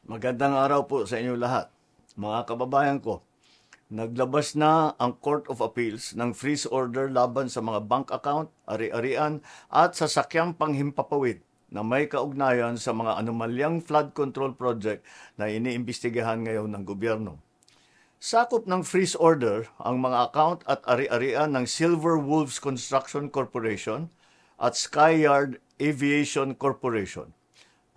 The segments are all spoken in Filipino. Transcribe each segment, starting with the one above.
Magandang araw po sa inyo lahat. Mga kababayan ko, naglabas na ang Court of Appeals ng freeze order laban sa mga bank account, ari-arian at sasakyang panghimpapawid na may kaugnayan sa mga anomalyang flood control project na iniimbestigahan ngayon ng gobyerno. Sakop ng freeze order ang mga account at ari-arian ng Silver Wolves Construction Corporation at Skyyard Aviation Corporation,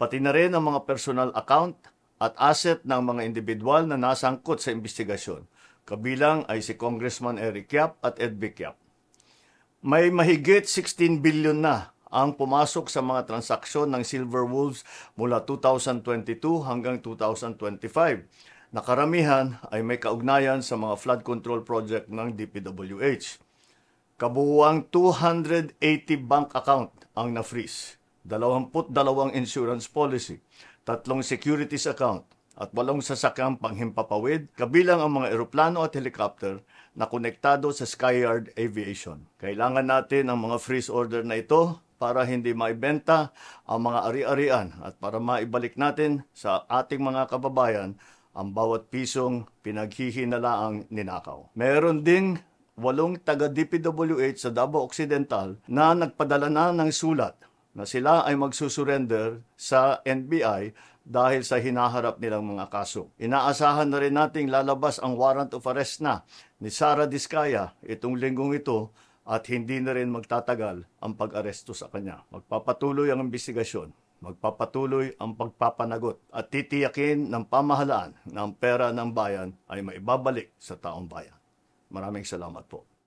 pati na rin ang mga personal account at asset ng mga individual na nasangkot sa investigasyon. Kabilang ay si Congressman Eric Yap at Ed Vic Yap. May mahigit 16 billion na ang pumasok sa mga transaksyon ng Silver Wolves mula 2022 hanggang 2025. Nakaramihan ay may kaugnayan sa mga flood control project ng DPWH. Kabuuang 280 bank account ang na-freeze, 22 insurance policy, 3 securities account at 8 sasakyang panghimpapawid, kabilang ang mga eroplano at helicopter na konektado sa Skyyard Aviation. Kailangan natin ang mga freeze order na ito para hindi maibenta ang mga ari-arian at para maibalik natin sa ating mga kababayan ang bawat pisong pinaghihinalaang ninakaw. Meron ding 8 taga-DPWH sa Davao Occidental na nagpadala na ng sulat na sila ay magsusurrender sa NBI dahil sa hinaharap nilang mga kaso. Inaasahan na rin nating lalabas ang warrant of arrest na ni Sara Diskaya itong linggong ito at hindi na rin magtatagal ang pag-aresto sa kanya. Magpapatuloy ang investigasyon, magpapatuloy ang pagpapanagot at titiyakin ng pamahalaan na ang pera ng bayan ay maibabalik sa taong bayan. Maraming salamat po.